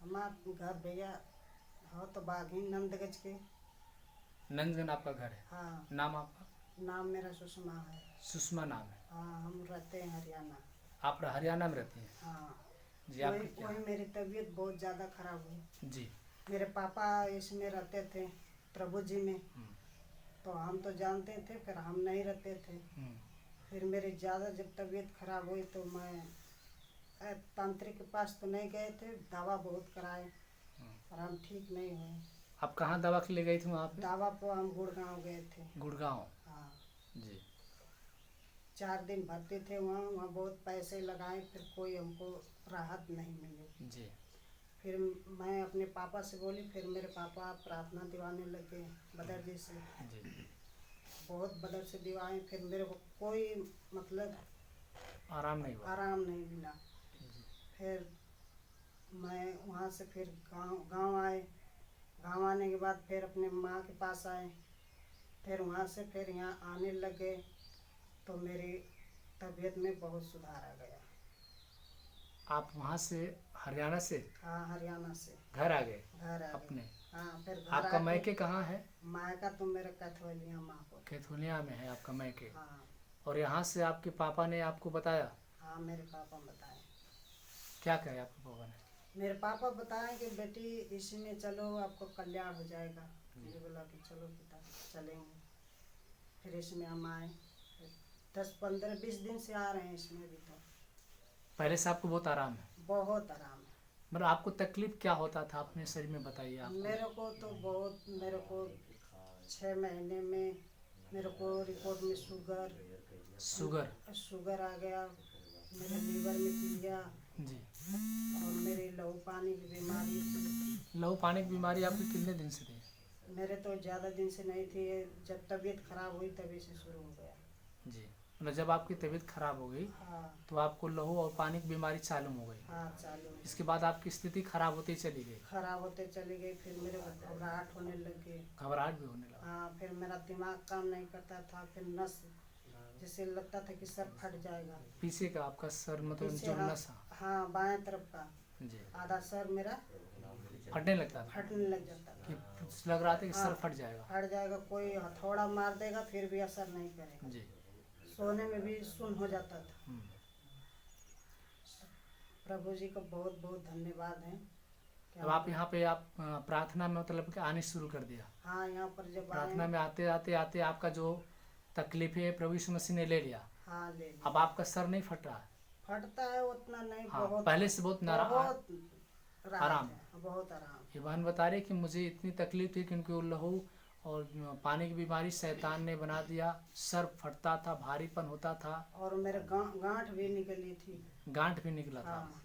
हमारा घर भैया हो तो बागी नंदगंज के। नंदगंज आपका घर है? हाँ। नाम आपका? नाम मेरा सुषमा है। सुषमा नाम है? हाँ, हम रहते हैं हरियाणा। आप हरियाणा में रहती हैं? हाँ। जी। वही आपकी क्या? वही मेरी तबीयत बहुत ज़्यादा खराब हुई। जी। मेरे पापा इसमें रहते थे, प्रभु जी में। तो हम तो जानते थे, फिर हम नहीं रहते थे। फिर मेरी ज़्यादा जब तबीयत खराब हुई तो मैं तांत्रिक के पास तो नहीं गए थे, दवा बहुत कराए और हम ठीक नहीं हुए। आप कहाँ दवा के ले गई थी वहाँ पे? दवा को हम गुड़गांव गए थे। गुड़गांव? हाँ। जी। 4 दिन भर्ती थे वहाँ बहुत पैसे लगाए, फिर कोई हमको राहत नहीं मिली। जी। फिर मैं अपने पापा से बोली, फिर मेरे पापा प्रार्थना दिवाने लगे बदर जी से। जी। बहुत बदर से दिवाए, फिर मेरे को कोई मतलब आराम नहीं हुआ? आराम नहीं मिला। फिर मैं वहाँ से फिर गांव आए। गांव आने के बाद फिर अपने माँ के पास आए। फिर वहाँ से फिर यहाँ आने लगे तो मेरी तबीयत में बहुत सुधार आ गया। आप वहाँ से हरियाणा से? हाँ, हरियाणा से घर आ गए? घर आ अपने? गए। हाँ, फिर घर आपका आके मायके कहाँ है? मायका तो मेरा कैथोलिया माँ को। कैथोलिया में है आपका मायके? हाँ। और यहाँ से आपके पापा ने आपको बताया? हाँ, मेरे पापा बताए। क्या कहे आपके पापा ने? मेरे पापा बताए कि बेटी इसमें चलो, आपको कल्याण हो जाएगा। मुझे बोला कि चलो पिता चलेंगे। फिर इसमें हम आए। 10, 15, 20 दिन से आ रहे हैं इसमें अभी तो। पहले से आपको बहुत आराम है? बहुत आराम है। मतलब आपको तकलीफ क्या होता था अपने शरीर में, बताइए आप। मेरे को 6 महीने में मेरे को रिपोर्ट में शुगर आ गया, मेरे लीवर में पीलिया जी। और मेरी लहू पानी की बीमारी थी। लहू पानी की बीमारी आपकी कितने दिन से थी? मेरे तो ज़्यादा दिन से नहीं थी, जब तबीयत खराब हुई तभी से शुरू हो गया। जी। मतलब जब आपकी तबीयत खराब हो गई हाँ। तो आपको लहू और पानी की बीमारी चालू हो गई? हाँ, चालू। इसके बाद आपकी स्थिति खराब होती चली गई? खराब होते चली गई। फिर मेरे को घबराहट होने लगी। घबराहट भी होने लगा? हाँ। फिर मेरा दिमाग काम नहीं करता था। फिर नस जैसे लगता था कि सर फट जाएगा। पीछे का आपका सर, मतलब पीछे, जो हाँ, नस? हाँ, बाएं तरफ का जी। आधा सर मेरा फटने लगता था? फटने लग जाता था। कि लग रहा था कि हाँ, सर फट जाएगा? फट जाएगा। कोई हथौड़ा मार देगा फिर भी असर नहीं करेगा। जी। सोने में भी सुन्न हो जाता था। प्रभु जी को बहुत बहुत धन्यवाद है। अब आप यहाँ पे आप प्रार्थना में मतलब कि आने शुरू कर दिया? हाँ, यहाँ पर जब प्रार्थना में आते आते आपका जो तकलीफ है प्रभु यीशु मसीह ने ले लिया? हाँ, ले लिया। अब आपका सर नहीं फट रहा है? फटता है उतना नहीं। हाँ, बहुत पहले से बहुत आराम। बहुत आराम। ये बहन बता रही कि मुझे इतनी तकलीफ थी क्योंकि वो लहू और पानी की बीमारी शैतान ने बना दिया। सर फटता था, भारीपन होता था और मेरे गांठ भी निकली थी। गांठ भी निकला था। हाँ।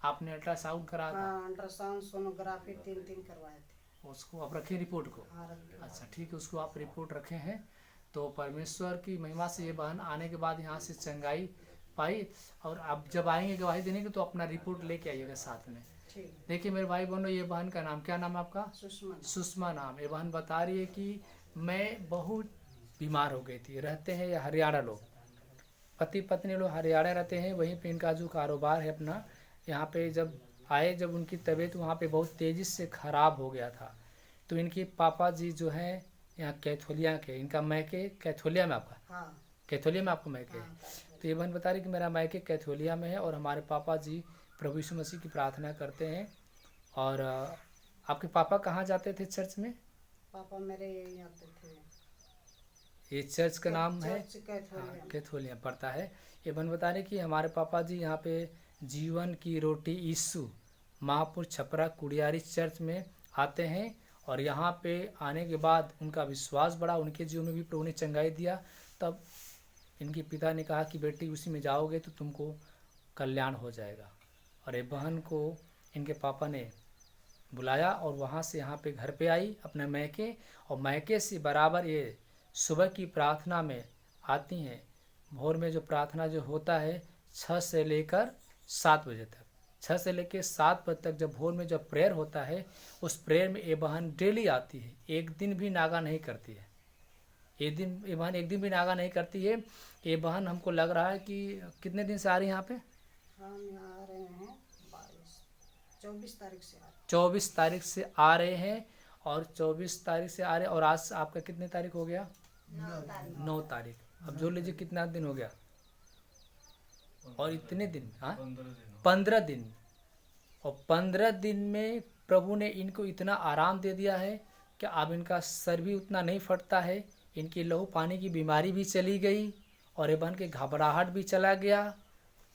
आपने अल्ट्रासाउंड कराया था? हाँ, अल्ट्रासाउंड सोनोग्राफी 3 करवाए थे। उसको आप रखे रिपोर्ट को? हाँ, अच्छा, ठीक है, उसको आप रिपोर्ट रखे हैं। तो परमेश्वर की महिमा से ये बहन आने के बाद यहाँ से चंगाई पाई। और अब जब आएंगे गवाही देने के तो अपना रिपोर्ट लेके आइएगा साथ में। देखिए मेरे भाई बहनों, ये बहन का नाम, क्या नाम है आपका? सुषमा नाम। ये बहन बता रही है कि मैं बहुत बीमार हो गई थी। रहते हैं ये हरियाणा लोग, पति पत्नी लोग हरियाणा रहते हैं। वहीं पे इनका जो कारोबार है अपना, यहाँ पे जब आए, जब उनकी तबीयत वहाँ पे बहुत तेज़ी से ख़राब हो गया था तो इनके पापा जी जो हैं यहाँ कैथोलिया के, इनका मैके कैथोलिया में आपका? हाँ। कैथोलिया में आपको मैके? हाँ। तो ये बहन बता रही कि मेरा मैके कैथोलिया में है और हमारे पापा जी प्रभु यीशु मसीह की प्रार्थना करते हैं। और आपके पापा कहाँ जाते थे चर्च में? पापा मेरे यही आते थे। ये चर्च का नाम है कैथोलिया पड़ता है। ये बहन बता रही कि हमारे पापा जी यहाँ पे जीवन की रोटी यीशु महापुर छपरा कुड़ियारी चर्च में आते हैं। और यहाँ पे आने के बाद उनका विश्वास बढ़ा, उनके जीवन में भी प्रभु ने चंगाई दिया। तब इनके पिता ने कहा कि बेटी उसी में जाओगे तो तुमको कल्याण हो जाएगा। और ये बहन को इनके पापा ने बुलाया और वहाँ से यहाँ पे घर पे आई अपने मैके। और मैके से बराबर ये सुबह की प्रार्थना में आती हैं। भोर में जो प्रार्थना जो होता है 6 से लेकर 7 बजे तक, 6 से लेकर 7 बजे तक जब भोर में जब प्रेयर होता है, उस प्रेयर में ये बहन डेली आती है। एक दिन भी नागा नहीं करती है। ये बहन एक दिन भी नागा नहीं करती है। ये बहन हमको लग रहा है कि कितने दिन से आ रही है यहाँ पे? हम आ रहे हैं 24 तारीख से आ 24 तारीख से आ रहे हैं, और 24 तारीख से आ रहे हैं, और आज आपका कितने तारीख हो गया? 9 तारीख। अब जो लीजिए कितना दिन हो गया, और इतने दिन, हाँ 15 दिन, और 15 दिन में प्रभु ने इनको इतना आराम दे दिया है कि अब इनका सर भी उतना नहीं फटता है, इनकी लहू पानी की बीमारी भी चली गई, और ये बहन के घबराहट भी चला गया,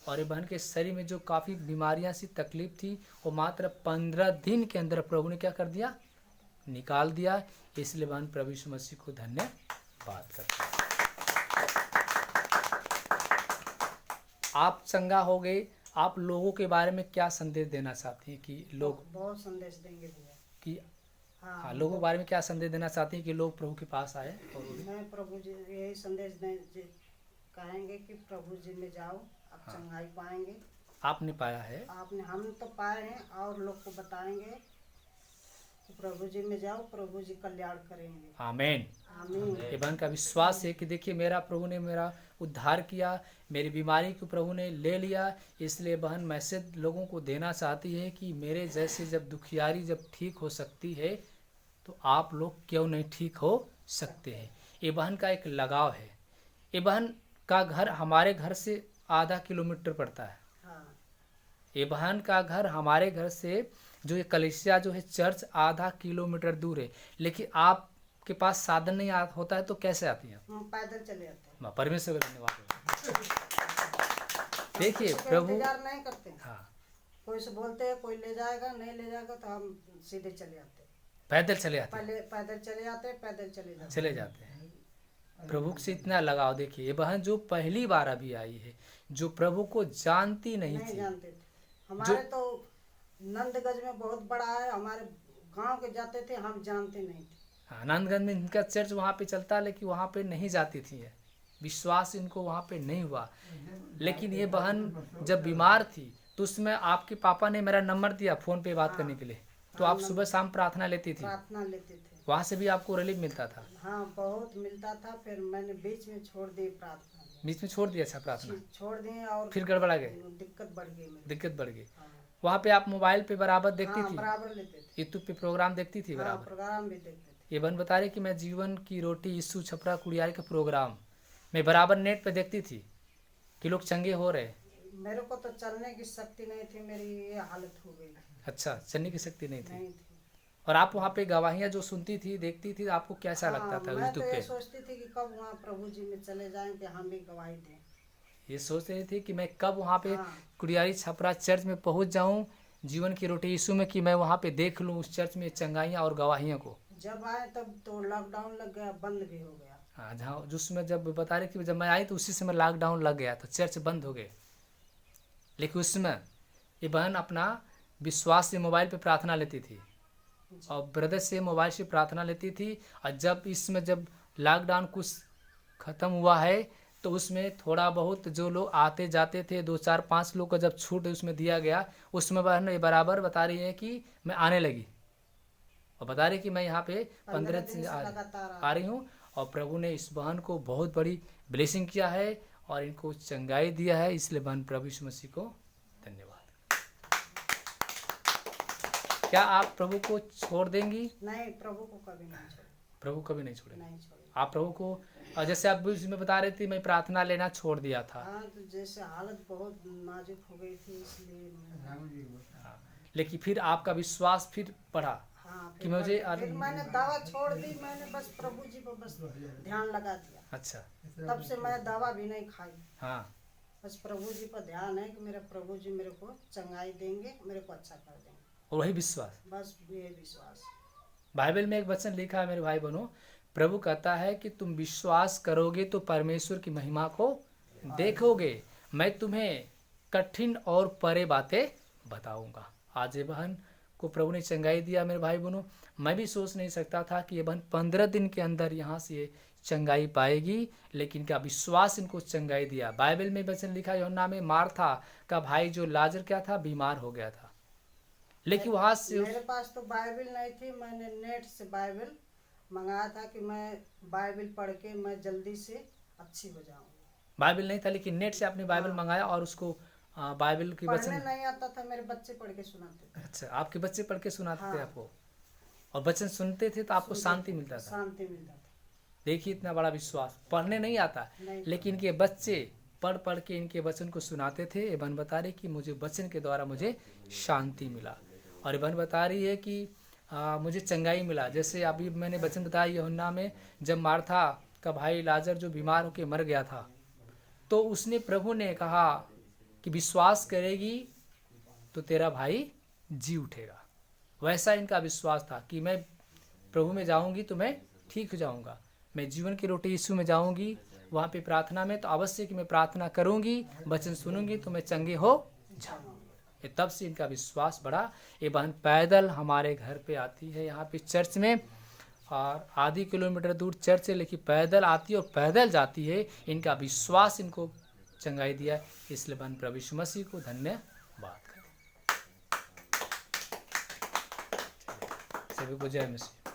और ये बहन के शरीर में जो काफ़ी बीमारियां सी तकलीफ थी वो मात्र 15 दिन के अंदर प्रभु ने क्या कर दिया, निकाल दिया। इसलिए बहन प्रभु यीशु मसीह को धन्यवाद करते हैं। आप चंगा हो गए, आप लोगों के बारे में क्या संदेश देना चाहती हैं कि लोग बहुत संदेश देंगे भैया कि हाँ लोगों के बारे में क्या संदेश देना चाहती हैं कि लोग प्रभु के पास आए? और मैं प्रभु जी यही संदेश कहेंगे कि प्रभु जी में जाओ, आप चंगाई पाएंगे। आपने पाया है, आपने हम तो पाए हैं, और लोग को बताएंगे कि प्रभु जी में जाओ, प्रभु जी कल्याण करेंगे। आमीन। आमीन। ये बहन का विश्वास है कि देखिए मेरा प्रभु ने मेरा उद्धार किया, मेरी बीमारी को प्रभु ने ले लिया। इसलिए बहन मैसेज लोगों को देना चाहती है कि मेरे जैसे जब दुखियारी जब ठीक हो सकती है तो आप लोग क्यों नहीं ठीक हो सकते हैं। ये बहन का एक लगाव है। ये बहन का घर हमारे घर से आधा किलोमीटर पड़ता है। हाँ ये बहन का घर हमारे घर से जो ये कलीसिया जो है चर्च आधा किलोमीटर दूर है, लेकिन आपके पास साधन नहीं होता है तो कैसे आती हैं? हम पैदल चले आते हैं। परमेश्वर का धन्यवाद। देखिए प्रभु इंतजार नहीं करते हैं। हाँ कोई से बोलते हैं कोई ले जाएगा, नहीं ले जाएगा तो हम सीधे चले आते हैं। पैदल चले आते पहले पैदल चले आते हैं, पैदल चले चले जाते हैं। प्रभु से इतना लगाव। देखिए ये बहन जो पहली बार अभी आई है, जो प्रभु को जानती नहीं थी, जानते थे। हमारे तो नंदगंज में बहुत बड़ा है, हमारे गांव के जाते थे, हम जानते नहीं थे। हाँ नंदगंज में इनका चर्च वहाँ पे चलता, लेकिन वहाँ पे नहीं जाती थी, विश्वास इनको वहाँ पे नहीं हुआ। लेकिन ये बहन जब बीमार थी तो उसमें आपके पापा ने मेरा नंबर दिया फ़ोन पे बात करने के लिए, तो आप सुबह शाम प्रार्थना लेती थी, प्रार्थना लेते थे, वहाँ से भी आपको रिलीफ मिलता था? हाँ बहुत मिलता था। फिर मैंने बीच में छोड़ दी प्रार्थना, बीच में छोड़ दिया? अच्छा प्रार्थना छोड़ दिए, और फिर गड़बड़ा गए, दिक्कत बढ़ गई, दिक्कत बढ़ गई। हाँ। वहाँ पे आप मोबाइल पे बराबर देखती थी? बराबर लेते थे, यूट्यूब पे प्रोग्राम देखती थी बराबर? प्रोग्राम भी देखते थे। ये बहन बता रही कि मैं जीवन की रोटी यीशु छपरा कुड़ियारी का प्रोग्राम मैं बराबर नेट पे देखती थी कि लोग चंगे हो रहे। मेरे को तो चलने की शक्ति नहीं थी, मेरी ये हालत हो गई। अच्छा चलने की शक्ति नहीं नहीं थी। थी। और आप वहाँ पे गवाहियाँ जो सुनती थी देखती थी, आपको कैसा लगता था? मैं तो यूट्यूब ये पे सोचती थी कि कब वहाँ प्रभु जी में चले जाएं कि हम भी गवाही दें। ये सोच रही थी कि मैं कब वहाँ पे कुड़ियारी छपरा चर्च में पहुँच जाऊँ जीवन की रोटी यीशु में, कि मैं वहाँ पे देख लूँ उस चर्च में चंगाइयाँ और गवाहियों को। जब आए तब तो लॉकडाउन लग गया, बंद भी हो गया। हाँ जहाँ जिसमें जब बता रही कि जब मैं आई तो उसी समय लॉकडाउन लग गया तो चर्च बंद हो गए। लेकिन उसमें ये बहन अपना विश्वास से मोबाइल पे प्रार्थना लेती थी और ब्रदर से मोबाइल से प्रार्थना लेती थी। और जब इसमें जब लॉकडाउन कुछ ख़त्म हुआ है तो उसमें थोड़ा बहुत जो लोग आते जाते थे 2 4 5 लोग का जब छूट उसमें दिया गया, उसमें बहन ये बराबर बता रही है कि मैं आने लगी और बता रही कि मैं यहाँ पे 15 दिन से आ रही हूँ। और प्रभु ने इस बहन को बहुत बड़ी ब्लेसिंग किया है और इनको चंगाई दिया है। इसलिए बहन प्रभु यीशु मसीह को धन्यवाद। क्या आप प्रभु को छोड़ देंगी? नहीं, प्रभु को कभी नहीं छोड़े। प्रभु कभी नहीं छोड़े। नहीं छोड़े। आप प्रभु को, और जैसे आप इसमें बता रहे थे मैं प्रार्थना लेना छोड़ दिया था। हाँ तो जैसे हालत बहुत नाजुक हो गई थी इसलिए हाँ, लेकिन फिर आपका विश्वास फिर बढ़ा। हाँ, कि मुझे फिर मैंने दवा छोड़ दी, मैंने बस प्रभु जी पर बस ध्यान लगा दिया। अच्छा तब से मैं दवा भी नहीं खाई। हाँ बस प्रभु जी पर ध्यान है कि मेरे प्रभु जी मेरे को चंगाई देंगे, मेरे को अच्छा कर देंगे, और वही विश्वास, बस ये विश्वास। बाइबल में एक वचन लिखा है मेरे भाई बहनों, प्रभु कहता है कि तुम विश्वास करोगे तो परमेश्वर की महिमा को देखोगे, मैं तुम्हें कठिन और परे बातें बताऊंगा। आज ये बहन को प्रभु ने चंगाई दिया मेरे भाई बहनों। मैं भी सोच नहीं सकता था कि ये बहन 15 दिन के अंदर यहाँ से चंगाई पाएगी, लेकिन क्या विश्वास इनको चंगाई दिया। बाइबल में वचन लिखा यूहन्ना में मार्था का भाई जो लाजर क्या था, बीमार हो गया था, लेकिन वहां से मेरे पास तो बाइबल नहीं थी, मैंने नेट से बाइबल मंगाया था कि मैं बाइबल पढ़ के मैं जल्दी से अच्छी हो जाऊँ। बाइबल नहीं था लेकिन नेट से आपने बाइबल मंगाया और उसको बाइबल की पढ़ने वचन। नहीं आता था, मेरे बच्चे पढ़ के सुनाते थे। अच्छा, आपके बच्चे पढ़ के सुनाते थे हाँ। आपको, और वचन सुनते थे तो आपको सुनते शांति थे, मिलता था। शांति मिलता था। देखिए इतना बड़ा विश्वास, पढ़ने नहीं आता नहीं लेकिन इनके बच्चे पढ़ पढ़ के इनके वचन को सुनाते थे। इबन बता रही कि मुझे वचन के द्वारा मुझे शांति मिला, और इबन बता रही है कि मुझे चंगाई मिला। जैसे अभी मैंने वचन बताया यूहन्ना में, जब मार्था का भाई लाजर जो बीमार होकर मर गया था, तो उसने प्रभु ने कहा कि विश्वास करेगी तो तेरा भाई जी उठेगा। वैसा इनका विश्वास था कि मैं प्रभु में जाऊंगी तो मैं ठीक हो जाऊंगा, मैं जीवन की रोटी यीशु में जाऊंगी, वहाँ पे प्रार्थना में तो अवश्य कि मैं प्रार्थना करूंगी, वचन सुनूंगी तो मैं चंगे हो जाऊंगी। तब से इनका विश्वास बढ़ा। ये बहन पैदल हमारे घर पे आती है, यहाँ पे चर्च में, और आधी किलोमीटर दूर चर्च है, लेकिन पैदल आती है और पैदल जाती है। इनका विश्वास इनको चंगाई दिया, इसलिए बहन प्रभु यीशु मसीह को धन्यवाद करें। सभी को जय मसीह।